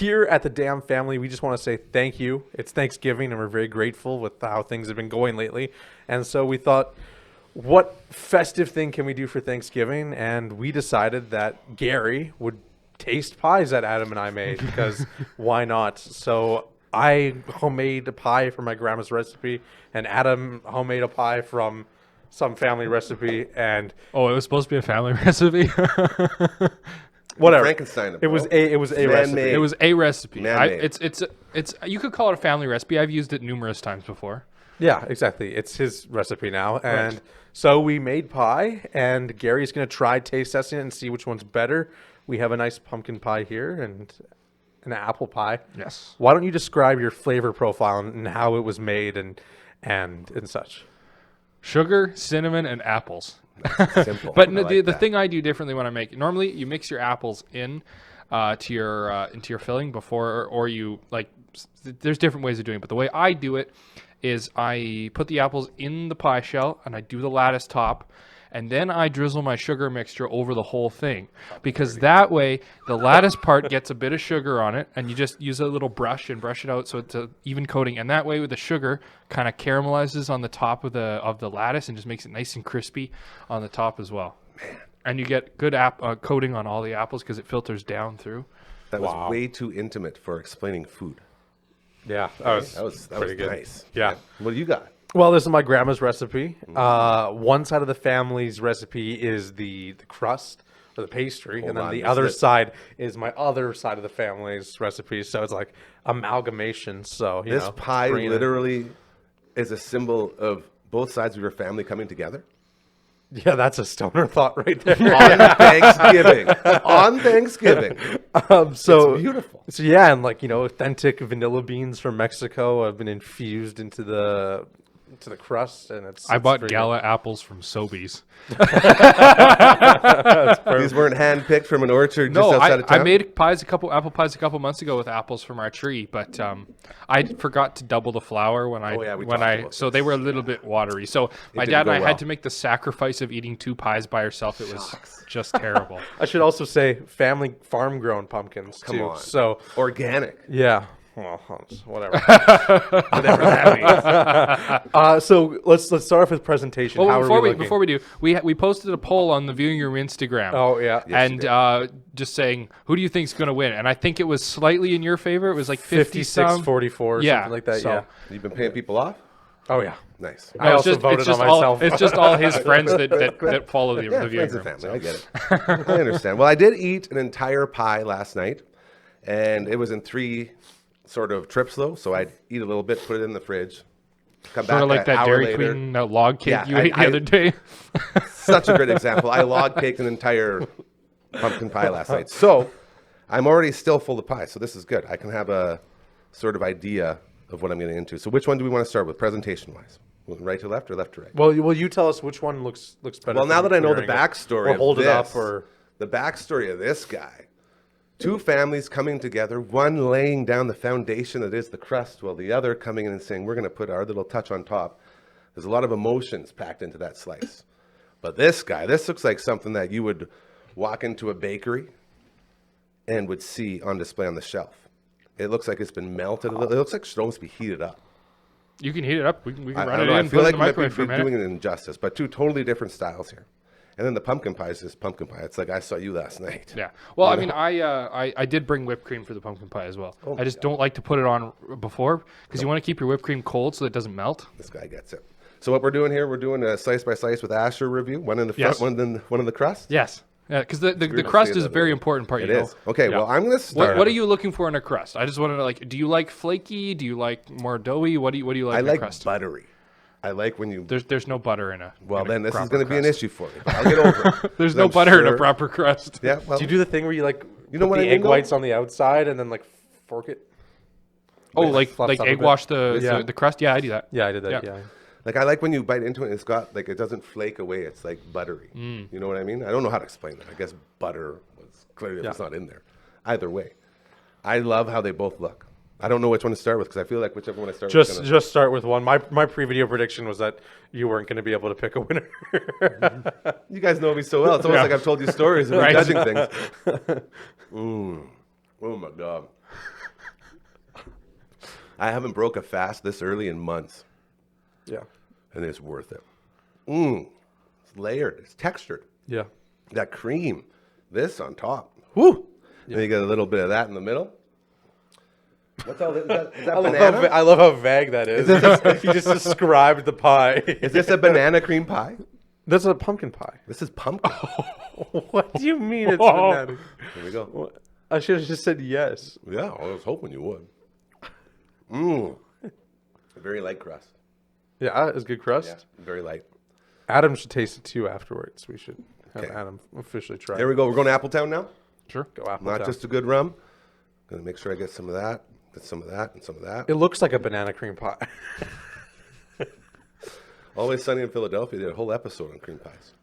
here at the Dam family, we just want to say thank you. It's Thanksgiving, and we're very grateful with how things have been going lately. And so we thought, what festive thing can we do for Thanksgiving? And we decided that Gary would taste pies that Adam and I made, because why not? So I homemade a pie from my grandma's recipe, and Adam homemade a pie from some family recipe. And it was supposed to be a family recipe. Whatever. Frankenstein. It was a recipe. It was a recipe. Man-made. It's you could call it a family recipe. I've used it numerous times before. Yeah, exactly. It's his recipe now. And so we made pie, and Gary's going to try taste testing it and see which one's better. We have a nice pumpkin pie here and an apple pie. Yes. Why don't you describe your flavor profile and how it was made and such? Sugar, cinnamon, and apples. Simple. But the thing I do differently when I make it, normally you mix your apples into your filling before, or you like. There's different ways of doing it, but the way I do it is I put the apples in the pie shell and I do the lattice top, and then I drizzle my sugar mixture over the whole thing, because that way the lattice part gets a bit of sugar on it, and you just use a little brush and brush it out so it's an even coating, and that way with the sugar kind of caramelizes on the top of the lattice and just makes it nice and crispy on the top as well. Man. And you get good coating on all the apples because it filters down through. That was way too intimate for explaining food. Yeah, That was pretty good. nice. Yeah. What do you got? Well, this is my grandma's recipe. One side of the family's recipe is the crust or the pastry, and then the other side is my other side of the family's recipe. So it's like amalgamation. So This pie literally is a symbol of both sides of your family coming together. Yeah, that's a stoner thought right there. On Thanksgiving. So it's beautiful. So yeah, and authentic vanilla beans from Mexico have been infused into the crust, and I bought Gala apples from Sobeys. These weren't hand-picked from an orchard just outside of town? I made apple pies a couple months ago with apples from our tree, but I forgot to double the flour so they were a little bit watery. So my dad and I had to make the sacrifice of eating 2 pies by herself. It was just terrible. I should also say family farm-grown pumpkins too. Come on. So organic. Yeah. Well, whatever. Whatever that means. So let's start off with presentation. Well, before we do, we posted a poll on the Viewing Room Instagram. Oh yeah, and just saying, who do you think's going to win? And I think it was slightly in your favor. It was like 56-44, yeah, something like that. So, yeah. You've been paying people off? Oh yeah, nice. I also voted on myself. It's just all his friends that follow the Viewing friends Room. and family. I get it. I understand. Well, I did eat an entire pie last night, and it was in 3 sort of trips though, so I'd eat a little bit, put it in the fridge, come back sort of like that Dairy later. Queen log cake you ate the other day. Such a great example. I log caked an entire pumpkin pie last night, so I'm already still full of pie, so this is good. I can have a sort of idea of what I'm getting into. So which one do we want to start with, presentation wise? Right to left or left to right? Well, you tell us which one looks better. Well, now that I know the backstory, the backstory of this guy. 2 families coming together, one laying down the foundation that is the crust, while the other coming in and saying, we're going to put our little touch on top. There's a lot of emotions packed into that slice. But this looks like something that you would walk into a bakery and would see on display on the shelf. It looks like it's been melted a little. It looks like it should almost be heated up. You can heat it up. We can run it in I and feel put it like in the microwave for a we're minute. doing it injustice, but 2 totally different styles here. And then the pumpkin pie is just pumpkin pie. It's like I saw you last night. Yeah. Well, I mean, I did bring whipped cream for the pumpkin pie as well. I just don't like to put it on before because you want to keep your whipped cream cold so that it doesn't melt. This guy gets it. So what we're doing here, we're doing a slice by slice with Asher review. One in the front, one in the crust. Yes. Yeah, because the crust is a very important part. It is. Okay, well, I'm going to start. What are you looking for in a crust? I just want to know, do you like flaky? Do you like more doughy? What do you like in a crust? I like buttery. I like when you... There's no butter in a Well, then this is going to be an issue for me. I'll get over it. There's no butter in a proper crust. Yeah, well... Do you do the thing where you put what the egg whites on the outside and then fork it? Oh, like egg wash the crust? Yeah, I do that. Yeah, I did that, yeah. Like, I like when you bite into it, it's got, it doesn't flake away. It's, buttery. You know what I mean? I don't know how to explain that. I guess butter was clearly it's not in there. Either way. I love how they both look. I don't know which one to start with because I feel like whichever one I start with. Just start with one. My pre-video prediction was that you weren't going to be able to pick a winner. You guys know me so well. It's almost like I've told you stories of me judging things. Oh my God. I haven't broke a fast this early in months. Yeah. And it's worth it. It's layered. It's textured. Yeah. That cream. This on top. Whoo! Yeah. Then you get a little bit of that in the middle. What's all this? Is that banana? I love how vague that is. You just described the pie. Is this a banana cream pie? That's a pumpkin pie. This is pumpkin. What do you mean it's banana? Here we go. I should have just said yes. Yeah, I was hoping you would. Very light crust. Yeah, it's good crust. Yeah, very light. Adam should taste it too afterwards. We should have Adam officially try. There we go. We're going to Appletown now? Sure. Go Appletown. Not just a good rum. Going to make sure I get some of that, get some of that, and some of that. It looks like a banana cream pie. Always Sunny in Philadelphia did a whole episode on cream pies.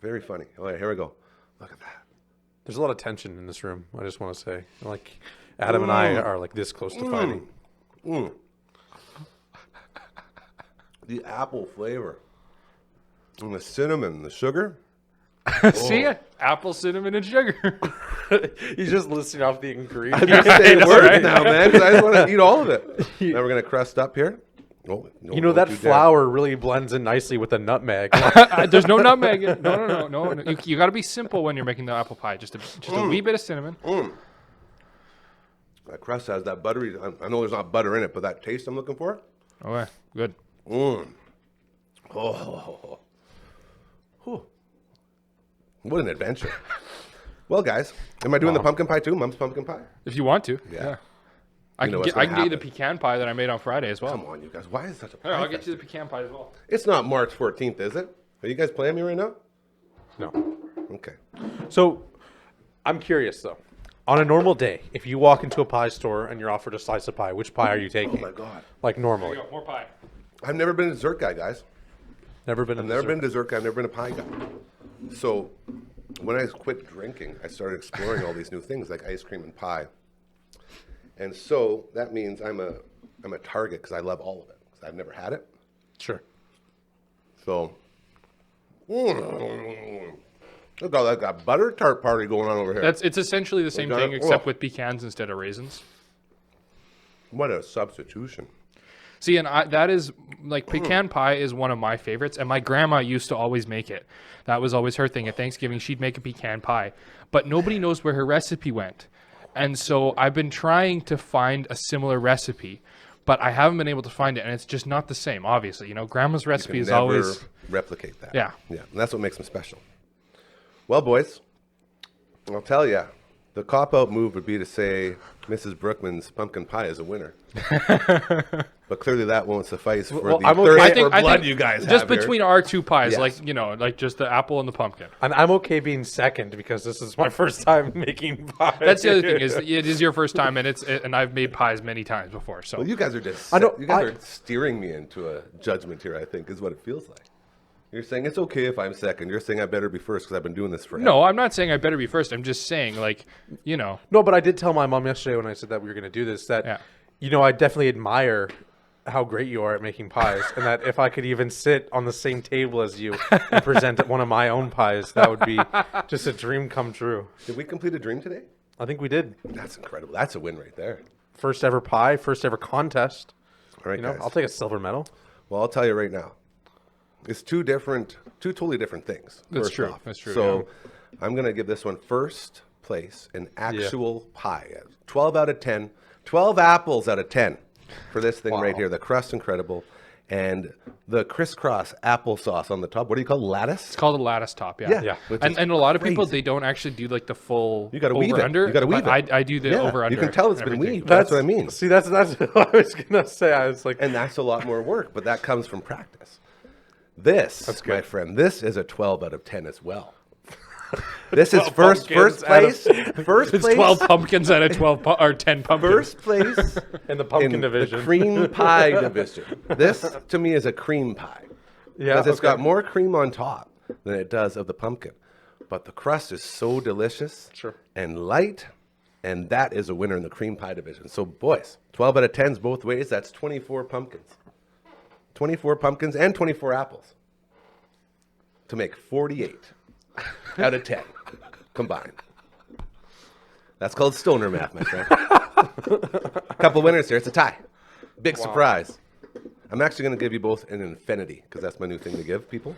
Very funny. All right, here we go. Look at that. There's a lot of tension in this room. I just want to say, like, Adam and I are like this close to fighting. The apple flavor and the cinnamon, the sugar. See it? Apple, cinnamon, and sugar. He's just listing off the ingredients. I'm just saying words now, man, because I just want to eat all of it. Now we're going to crust up here. Oh, no, you know, that flour really blends in nicely with the nutmeg. There's no nutmeg. No. You got to be simple when you're making the apple pie. Just a wee bit of cinnamon. That crust has that buttery. I know there's not butter in it, but that taste I'm looking for. Okay, good. Oh. What an adventure. Well, guys, am I doing the pumpkin pie too? Mom's pumpkin pie? If you want to. Yeah. I can get you the pecan pie that I made on Friday as well. Come on, you guys. Why is it such a pie? Here, I'll get you the pecan pie as well. It's not March 14th, is it? Are you guys playing me right now? No. Okay. So, I'm curious though. On a normal day, if you walk into a pie store and you're offered a slice of pie, which pie are you taking? Oh my God. Like normally. There you go, more pie. I've never been a dessert guy, guys. Never been. I've never been a dessert guy. I've never been a pie guy. So, when I quit drinking, I started exploring all these new things like ice cream and pie. And so that means I'm a target because I love all of it because I've never had it. Sure. So, look at all that butter tart party going on over here. It's essentially the same thing except with pecans instead of raisins. What a substitution. See, and that is like pecan pie is one of my favorites, and my grandma used to always make it. That was always her thing. At Thanksgiving, she'd make a pecan pie, but nobody knows where her recipe went. And so I've been trying to find a similar recipe, but I haven't been able to find it, and it's just not the same. Obviously, grandma's recipe is always replicate that. Yeah, and that's what makes them special. Well, boys, I'll tell you, the cop-out move would be to say Mrs. Brookman's pumpkin pie is a winner. But clearly that won't suffice for the thirst for blood you guys have just between here. our two pies, Yes. like just the apple and the pumpkin. And I'm okay being second because this is my first time making pie. That's the other thing is it is your first time, and I've made pies many times before. So Well, you guys are just are steering me into a judgment here, I think, is what it feels like. You're saying it's okay if I'm second. You're saying I better be first because I've been doing this forever. No, I'm not saying I better be first. I'm just saying, No, but I did tell my mom yesterday when I said that we were going to do this that, I definitely admire how great you are at making pies, and that if I could even sit on the same table as you and present one of my own pies, that would be just a dream come true. Did we complete a dream today? I think we did. That's incredible. That's a win right there. First ever pie, first ever contest. All right, guys. I'll take a silver medal. Well, I'll tell you right now. It's two totally different things. That's true. Off. That's true. So I'm going to give this one first place in actual pie. 12 out of 10. 12 apples out of 10 for this thing right here. The crust incredible. And the crisscross applesauce on the top. What do you call it? Lattice? It's called a lattice top, yeah. And a lot of people, they don't actually do like the full you gotta weave over-under. You got to weave it. I do the over-under. You can tell it's been everything. weaved. That's what I mean. See, that's what I was going to say. I was like... And that's a lot more work, but that comes from practice. This, my friend, this is a 12 out of 10 as well. This is first place. First It's place. 12 pumpkins out of 12 or 10 pumpkins. First place in the pumpkin in division. The cream pie division. This, to me, is a cream pie. Yeah, because it's got more cream on top than it does of the pumpkin. But the crust is so delicious and light, and that is a winner in the cream pie division. So, boys, 12 out of 10s both ways. That's 24 pumpkins. 24 pumpkins and 24 apples to make 48 out of 10 combined. That's called stoner math, my friend. Couple winners here. It's a tie. Big surprise. I'm actually going to give you both an infinity because that's my new thing to give people.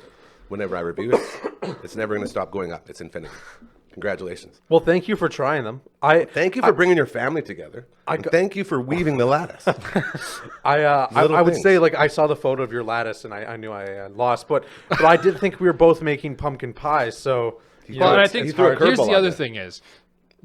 Whenever I review it, it's never going to stop going up. It's infinity. Congratulations. Well, thank you for trying them. Thank you for bringing your family together. And thank you for weaving the lattice. I would say, like, I saw the photo of your lattice and I knew I lost, but I did think we were both making pumpkin pies. So, well, and I think here's the other thing is,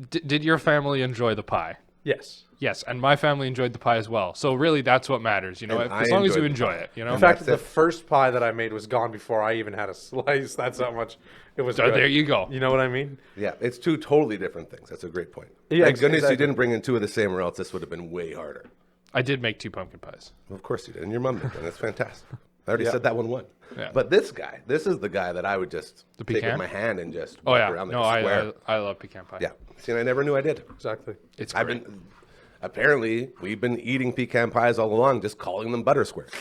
did your family enjoy the pie? Yes. Yes, and my family enjoyed the pie as well. So really, that's what matters, you know. As long as you enjoy it, you know. In fact, the first pie that I made was gone before I even had a slice. That's how much it was. So good. There you go. You know what I mean? Yeah, it's two totally different things. That's a great point. Yeah, Thank goodness you didn't bring in two of the same, or else this would have been way harder. I did make 2 pumpkin pies. Well, of course you did, and your mom did, and that's fantastic. I already said that one won. Yeah. But this is the guy that I would just take with my hand and just walk around like a square. I love pecan pie. Yeah. See, and I never knew I did. Exactly. It's great. Apparently, we've been eating pecan pies all along, just calling them butter squares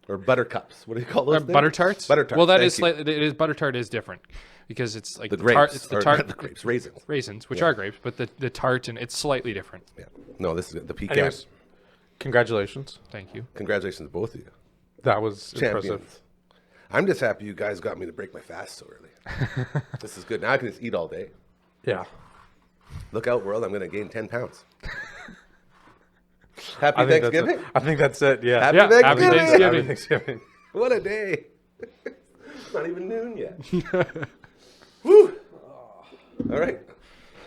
or butter cups. What do you call those? Butter tarts. Butter tarts. Well, that is slightly. It is butter tart is different because it's like the grapes. It's the tart. The grapes, raisins, which are grapes, but the tart and it's slightly different. Yeah. No, this is the pecan. Anyways, congratulations. Thank you. Congratulations to both of you. That was Champions. impressive. I'm just happy you guys got me to break my fast so early. This is good. Now I can just eat all day. Yeah. Look out, world! I'm going to gain 10 pounds. Happy Thanksgiving. I think that's it. Yeah. Happy Thanksgiving. Happy Thanksgiving. What a day! It's not even noon yet. Woo! All right.